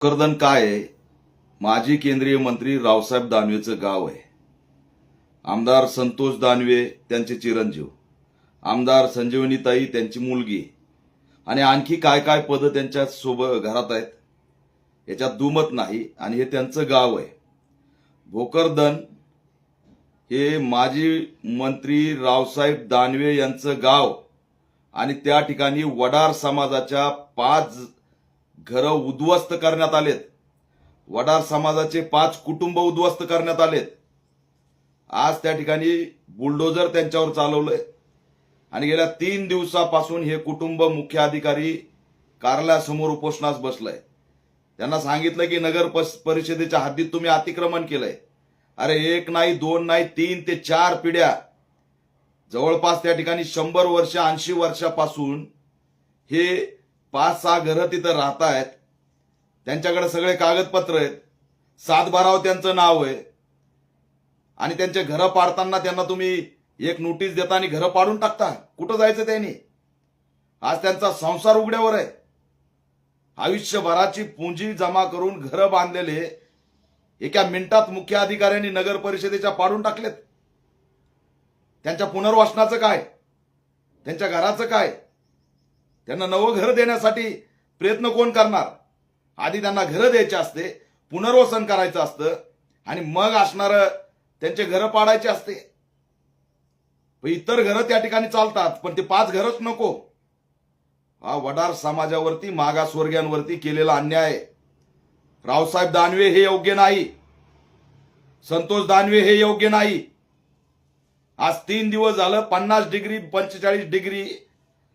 भोकरदन काय आहे? माजी केंद्रीय मंत्री रावसाहेब दानवेचं गाव आहे. आमदार संतोष दानवे त्यांचे चिरंजीव, आमदार संजीवनीताई त्यांची मुलगी आणि आणखी काय काय पद त्यांच्या सोबत घरात आहेत याच्यात दुमत नाही. आणि हे त्यांचं गाव आहे. भोकरदन हे माजी मंत्री रावसाहेब दानवे यांचं गाव आणि त्या ठिकाणी वडार समाजाच्या 5 घरं उद्ध्वस्त करण्यात आलेत. वडार समाजाचे 5 कुटुंब उद्ध्वस्त करण्यात आलेत. आज त्या ठिकाणी बुलडोजर त्यांच्यावर चालवलंय आणि गेल्या 3 दिवसापासून हे कुटुंब मुख्य अधिकारी कार्यालयासमोर उपोषणास बसलंय. त्यांना सांगितलं की नगर परिषदेच्या हद्दीत तुम्ही अतिक्रमण केलंय. अरे 1 नाही 2 नाही 3 ते 4 पिढ्या जवळपास त्या ठिकाणी 100 वर्ष 80 वर्षापासून हे 5-6 घरं तिथं राहत आहेत. त्यांच्याकडे सगळे कागदपत्र आहेत, 7/12 त्यांचं नाव आहे आणि त्यांचे घरं पाडताना त्यांना तुम्ही एक नोटीस देता आणि घरं पाडून टाकता. कुठं जायचं त्यांनी? आज त्यांचा संसार उघड्यावर आहे. आयुष्यभराची पुंजी जमा करून घरं बांधलेले एका मिनिटात मुख्य अधिकाऱ्यांनी नगर परिषदेच्या पाडून टाकलेत. त्यांच्या पुनर्वसनाचं काय? त्यांच्या घराचं काय? त्यांना नवं घर देण्यासाठी प्रयत्न कोण करणार? आधी त्यांना घरं द्यायची असते, पुनर्वसन करायचं असतं आणि मग असणारं त्यांचे घरं पाडायचे असते. इतर घरं त्या ठिकाणी चालतात, पण ते 5 घरच नको. हा वडार समाजावरती, मागासवर्गीयांवरती केलेला अन्याय आहे. रावसाहेब दानवे हे योग्य नाही, संतोष दानवे हे योग्य नाही. आज 3 दिवस झालं 50 डिग्री 45 डिग्री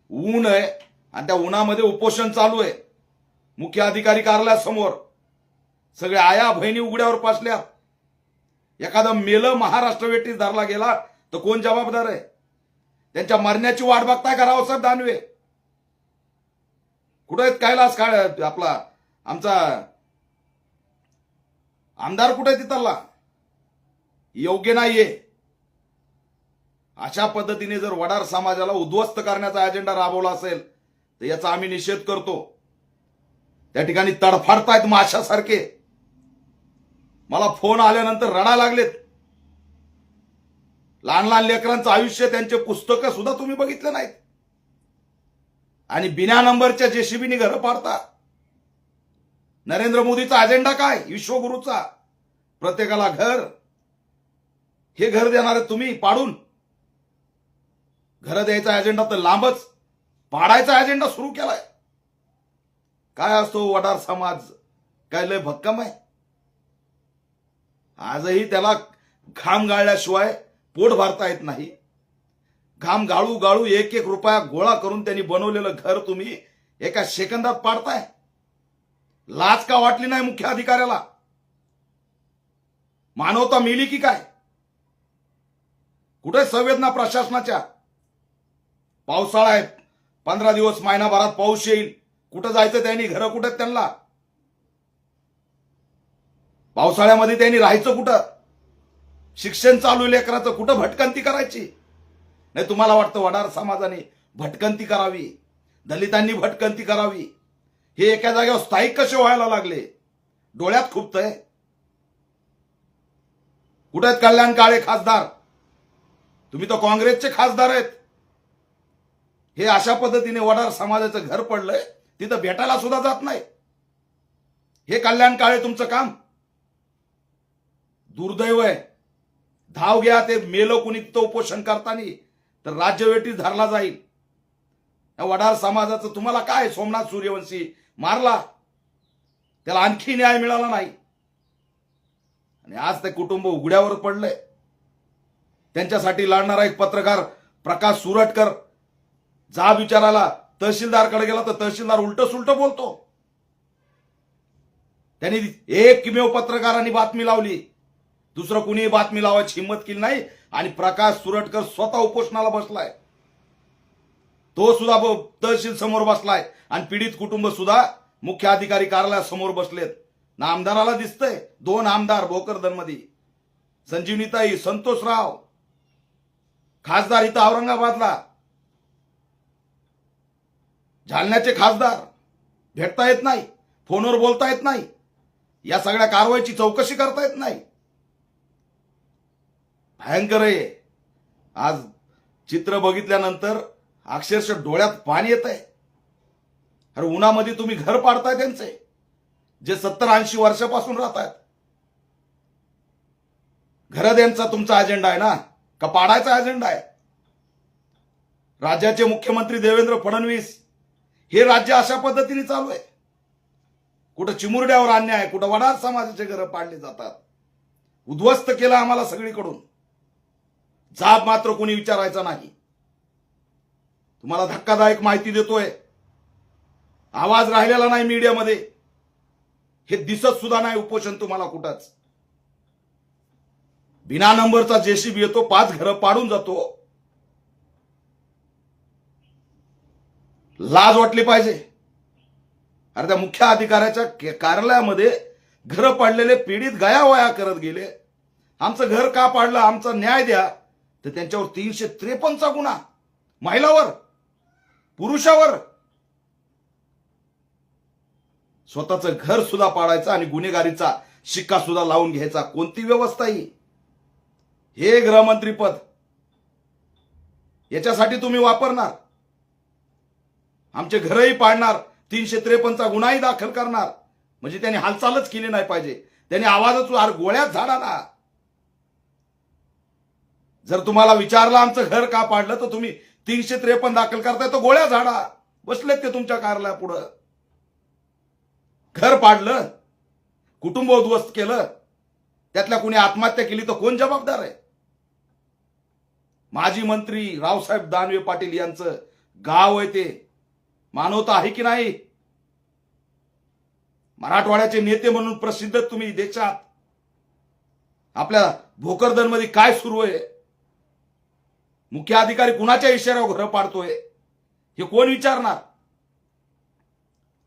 ऊन आहे आणि त्या उन्हामध्ये उपोषण चालू आहे मुख्य अधिकारी कार्यालयासमोर. सगळे आया बहिणी उघड्यावर पासल्या. एखादा मेलं महाराष्ट्र वेटीस धरला गेला तर कोण जबाबदार आहे? त्यांच्या मरण्याची वाट बघताय का रावसाहेब दानवे? कुठे आहेत कैलास काळे आपला आमचा आमदार? कुठे आहे तिथला? योग्य नाहीये. अशा पद्धतीने जर वडार समाजाला उद्ध्वस्त करण्याचा अजेंडा राबवला असेल तर याचा आम्ही निषेध करतो. त्या ठिकाणी तडफडतायत माशासारखे. मला फोन आल्यानंतर रडायला लागलेत. लहान लहान लेकरांचं आयुष्य, त्यांचे पुस्तकं सुद्धा तुम्ही बघितले नाहीत आणि बिना नंबरच्या जेसीबीनी घरं पाडता. नरेंद्र मोदीचा अजेंडा काय? विश्वगुरूचा. प्रत्येकाला घर. हे घर देणार तुम्ही पाडून. घर द्यायचा अजेंडा तर लांबच, पाडायचा अजेंडा सुरू केलाय. काय असतो वडार समाज? काय लय भक्कम आहे? आजही त्याला घाम गाळल्याशिवाय पोट भरता येत नाही. घाम गाळू गाळू 1-1 रुपया गोळा करून त्यांनी बनवलेलं घर तुम्ही एका सेकंदात पाडताय. लाज का वाटली नाही मुख्य अधिकाऱ्याला? मानवता मिली की काय? कुठे संवेदना प्रशासनाच्या? पावसाळा आहे, 15 दिवस महिनाभरात पाऊस येईल. कुठं जायचं त्यांनी? घरं कुठं त्यांना? पावसाळ्यामध्ये त्यांनी राहायचं कुठं? शिक्षण चालू लेकराचं कुठं भटकंती करायची? नाही तुम्हाला वाटतं वडार समाजाने भटकंती करावी, दलितांनी भटकंती करावी? हे एका जागेवर स्थायिक कसे व्हायला लागले? डोळ्यात खुपतंय. कुठे आहेत कल्याण काळे खासदार? तुम्ही तर काँग्रेसचे खासदार आहेत. हे अशा पद्धतीने वडार समाजाचं घर पडलंय, तिथं भेटायला सुद्धा जात नाही. हे कल्याण काळे तुमचं काम? दुर्दैव आहे. धाव घ्या. ते मेलं कुणी तिथं उपोषण करताना तर राज्यवेटीस धरला जाईल. या वडार समाजाचं तुम्हाला काय? सोमनाथ सूर्यवंशी मारला, त्याला आणखी न्याय मिळाला नाही आणि आज ते कुटुंब उघड्यावर पडलंय. त्यांच्यासाठी लढणारा एक पत्रकार प्रकाश सुरटकर जाब विचारायला तहसीलदारकडे गेला तर तहसीलदार उलट सुलट बोलतो. त्यांनी एकमेव पत्रकारांनी बातमी लावली, दुसरं कुणी बातमी लावायची हिंमत केली नाही आणि प्रकाश सुरटकर स्वतः उपोषणाला बसलाय. तो सुद्धा तहसील समोर बसलाय आणि पीडित कुटुंब सुद्धा मुख्य अधिकारी कार्यालयासमोर बसलेत. ना आमदाराला दिसतंय. 2 आमदार भोकरदनमध्ये, संजीवनीताई, संतोषराव. खासदार इथं औरंगाबादला, जालन्याचे खासदार भेटता येत नाही, फोनवर बोलता येत नाही. या सगळ्या कारवाईची चौकशी करता येत नाही. भयंकर आहे. आज चित्र बघितल्यानंतर अक्षरशः डोळ्यात पाणी येत आहे. अरे उन्हामध्ये तुम्ही घर पाडताय त्यांचे, जे 70-80 वर्षापासून राहत आहेत. घर द्यांचा तुमचा अजेंडा आहे ना, का पाडायचा अजेंडा आहे? राज्याचे मुख्यमंत्री देवेंद्र फडणवीस, हे राज्य अशा पद्धतीने चालू आहे. कुठं चिमुरड्यावर अन्याय, कुठं वडार समाजाचे घर पाडले जातात. उद्ध्वस्त केलं आम्हाला सगळीकडून. जाब मात्र कोणी विचारायचा नाही. तुम्हाला धक्कादायक माहिती देतोय. आवाज राहिलेला नाही मीडियामध्ये. हे दिसत सुद्धा नाही उपोषण तुम्हाला कुठंच. बिना नंबरचा जेसीबी येतो, 5 घरं पाडून जातो. लाज वाटली पाहिजे. अरे त्या मुख्य अधिकाऱ्याच्या कार्यालयामध्ये घर पाडलेले पीडित गयावया करत गेले. आमचं घर का पाडलं, आमचा न्याय द्या. तर त्यांच्यावर 353 गुन्हा, महिलावर, पुरुषावर. स्वतःचं घर सुद्धा पाडायचं आणि गुन्हेगारीचा शिक्का सुद्धा लावून घ्यायचा. कोणती व्यवस्था ही? हे गृहमंत्री पद याच्यासाठी तुम्ही वापरणार? आमचे घरही पाडणार, 353 गुन्हाही दाखल करणार. म्हणजे त्यांनी हालचालच केली नाही पाहिजे. त्यांनी आवाजच गोळ्यात झाडा ना. जर तुम्हाला विचारलं आमचं घर का पाडलं, तर तुम्ही 353 दाखल करताय, तर गोळ्या झाडा. बसलेत ते तुमच्या कार्यालयापुढं. घर पाडलं, कुटुंब उद्ध्वस्त केलं, त्यातल्या कुणी आत्महत्या केली तर कोण जबाबदार आहे? माजी मंत्री रावसाहेब दानवे पाटील यांचं गाव आहे ते. मानवता आहे की नाही? मराठवाड्याचे नेते म्हणून प्रसिद्ध तुम्ही देशात. आपल्या भोकरदनमध्ये काय सुरू आहे? मुख्य अधिकारी कुणाच्या इशाऱ्यावर घर पाडतोय हे कोण विचारणार?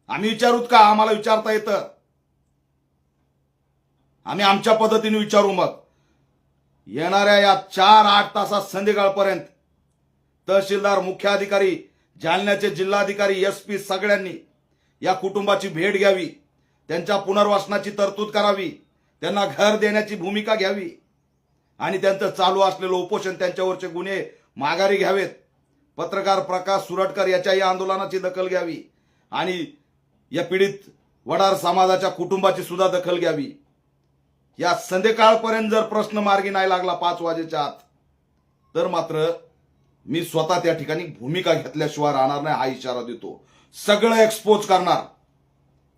आम्ही विचारूत का? आम्हाला विचारता येतं. आम्ही आमच्या पद्धतीने विचारू. मग येणाऱ्या या 4-8 तासात संध्याकाळपर्यंत तहसीलदार, मुख्य अधिकारी, जालन्याचे जिल्हाधिकारी, एसपी सगळ्यांनी या कुटुंबाची भेट घ्यावी. त्यांच्या पुनर्वसनाची तरतूद करावी. त्यांना घर देण्याची भूमिका घ्यावी आणि त्यांचं चालू असलेलं उपोषण, त्यांच्यावरचे गुन्हे माघारी घ्यावेत. पत्रकार प्रकाश सुरटकर याच्या या आंदोलनाची दखल घ्यावी आणि या पीडित वडार समाजाच्या कुटुंबाची सुद्धा दखल घ्यावी. या संध्याकाळपर्यंत जर प्रश्न मार्गी नाही लागला 5 वाजेच्या आत, तर मात्र मी स्वतः त्या ठिकाणी भूमिका घेतल्याशिवाय राहणार नाही, हा इशारा देतो. सगळं एक्सपोज करणार.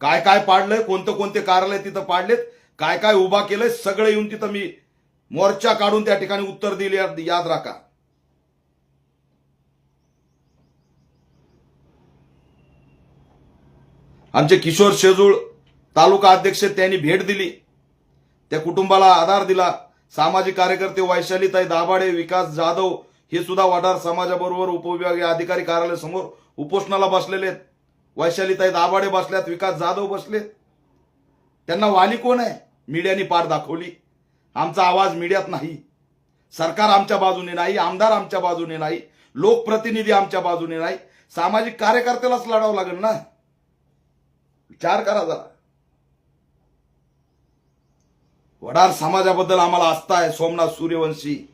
काय काय पाडलंय, कोणते कोणते कार्यालय तिथं पाडलेत, काय काय उभा केलंय, सगळं येऊन तिथं मी मोर्चा काढून त्या ठिकाणी उत्तर दिले. याद राखा. आमचे किशोर शेजूळ तालुका अध्यक्ष, त्यांनी भेट दिली, त्या कुटुंबाला आधार दिला. सामाजिक कार्यकर्ते वैशालीताई दाभाडे, विकास जाधव हे सुद्धा वडार समाजाबरोबर उपविभागीय अधिकारी कार्यालयासमोर उपोषणाला बसलेले आहेत. वैशालीताई दाभाडे बसल्यात, विकास जाधव बसलेत. त्यांना वाली कोण आहे? मीडियानी पार दाखवली. आमचा आवाज मीडियात नाही. सरकार आमच्या बाजूने नाही, आमदार आमच्या बाजूने नाही, लोकप्रतिनिधी आमच्या बाजूने नाही. सामाजिक कार्यकर्त्यालाच लढावं लागेल ना. विचार करा जरा. वडार समाजाबद्दल आम्हाला आस्था आहे. सोमनाथ सूर्यवंशी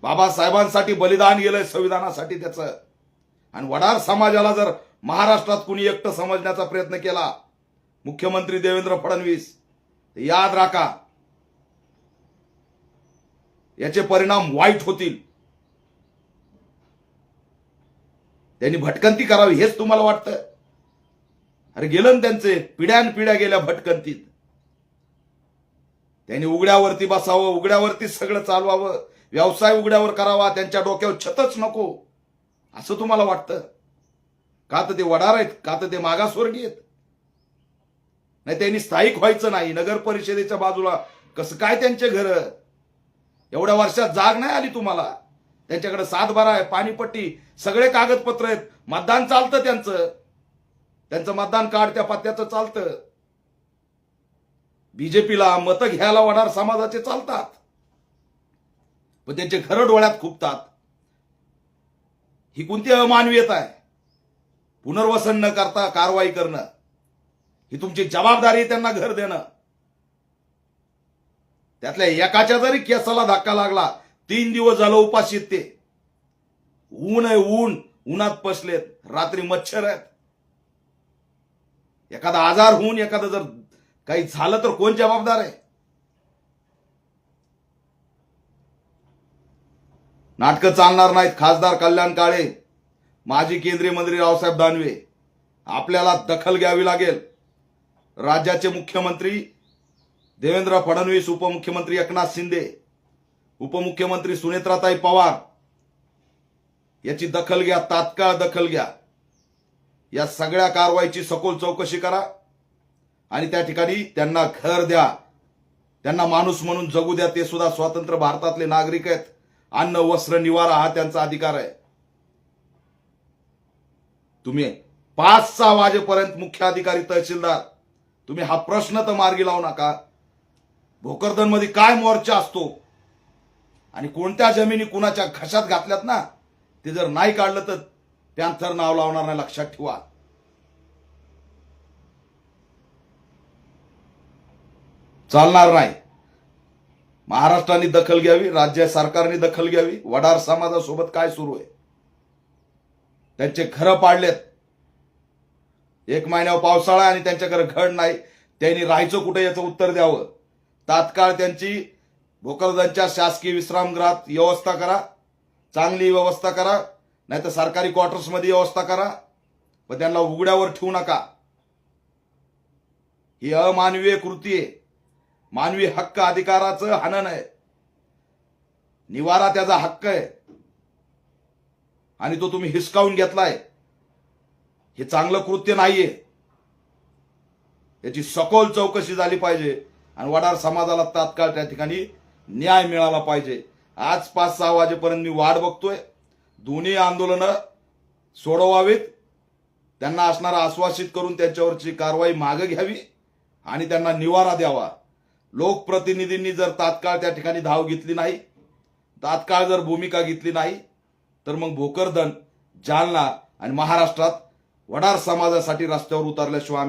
बाबासाहेबांसाठी बलिदान गेलंय, संविधानासाठी त्याचं. आणि वडार समाजाला जर महाराष्ट्रात कुणी एकटं समजण्याचा प्रयत्न केला, मुख्यमंत्री देवेंद्र फडणवीस, याद राखा, याचे परिणाम वाईट होतील. त्यांनी भटकंती करावी हेच तुम्हाला वाटतं? अरे गेलं ना त्यांचे, पिढ्यानपिढ्या गेल्या भटकंतीत. त्यांनी उघड्यावरती बसावं, उघड्यावरती सगळं चालवावं, व्यवसाय उघड्यावर करावा, त्यांच्या डोक्यावर छतच नको असं तुम्हाला वाटतं? का तर ते वडार आहेत, का तर ते मागासवर्गीय आहेत? नाही, त्यांनी स्थायिक व्हायचं नाही. नगर परिषदेच्या बाजूला कसं काय त्यांचे घर? एवढ्या वर्षात जाग नाही आली तुम्हाला? त्यांच्याकडे 7/12 आहे, पाणीपट्टी, सगळे कागदपत्र आहेत, मतदान चालतं त्यांचं मतदान कार्ड त्या पत्त्याचं चालतं. बीजेपीला मतं घ्यायला वडार समाजाचे चालतात, पण त्यांचे घर डोळ्यात खुपतात. ही कोणती अमानवीयता आहे? पुनर्वसन न करता कारवाई करणं, ही तुमची जबाबदारी आहे त्यांना घर देणं. त्यातल्या एकाच्या जरी केसाला धक्का लागला, 3 दिवस झालं उपाशी आहेत ते. ऊन आहे, उन्हात पसलेत, रात्री मच्छर आहेत. एखादा आजार होऊन एखादं जर काही झालं तर कोण जबाबदार आहे? नाटकं चालणार नाहीत. खासदार कल्याण काळे, माजी केंद्रीय मंत्री रावसाहेब दानवे, आपल्याला दखल घ्यावी लागेल. राज्याचे मुख्यमंत्री देवेंद्र फडणवीस, उपमुख्यमंत्री एकनाथ शिंदे, उपमुख्यमंत्री सुनेत्राताई पवार याची दखल घ्या, तात्काळ दखल घ्या. या सगळ्या कारवाईची सखोल चौकशी करा आणि त्या ठिकाणी त्यांना घर द्या, त्यांना माणूस म्हणून जगू द्या. ते सुद्धा स्वतंत्र भारतातले नागरिक आहेत. अन्न, वस्त्र, निवारा हा त्यांचा अधिकार आहे. तुम्ही 5-6 वाजेपर्यंत मुख्य अधिकारी, तहसीलदार, तुम्ही हा प्रश्न तर मार्गी लावू नका. भोकरदनमध्ये काय मोर्चा असतो आणि कोणत्या जमिनी कुणाच्या घशात घातल्यात ना, ते जर नाही काढलं तर पॅन्थर नाव लावणार नाही, लक्षात ठेवा. चालणार नाही. महाराष्ट्राने दखल घ्यावी, राज्य सरकारने दखल घ्यावी. वडार समाजासोबत काय सुरू आहे? त्यांचे घरं पाडलेत. 1 महिन्यावर पावसाळा आणि त्यांच्याकडे घर नाही. त्यांनी राहायचं कुठे याचं उत्तर द्यावं. तात्काळ त्यांची भोकरदनच्या शासकीय विश्रामगृहात व्यवस्था करा, चांगली व्यवस्था करा, नाहीतर सरकारी क्वार्टर्समध्ये व्यवस्था करा, पण त्यांना उघड्यावर ठेवू नका. ही अमानवीय कृती आहे. मानवी हक्क अधिकाराचं हनन आहे. निवारा त्याचा हक्क आहे आणि तो तुम्ही हिसकावून घेतलाय. हे चांगलं कृत्य नाहीये. याची सखोल चौकशी झाली पाहिजे आणि वडार समाजाला तात्काळ त्या ठिकाणी न्याय मिळाला पाहिजे. आज 5-6 वाजेपर्यंत मी वाट बघतोय. दोन्ही आंदोलनं सोडवावीत, त्यांना असणारा आश्वासित करून त्यांच्यावरची कारवाई मागे घ्यावी आणि त्यांना निवारा द्यावा. लोकप्रतिनिधींनी जर तात्काळ त्या ठिकाणी धाव घेतली नाही, तात्काळ जर भूमिका घेतली नाही, तर मग भोकरदन, जालना आणि महाराष्ट्रात वडार समाजासाठी रस्त्यावर उतरल्याशिवाय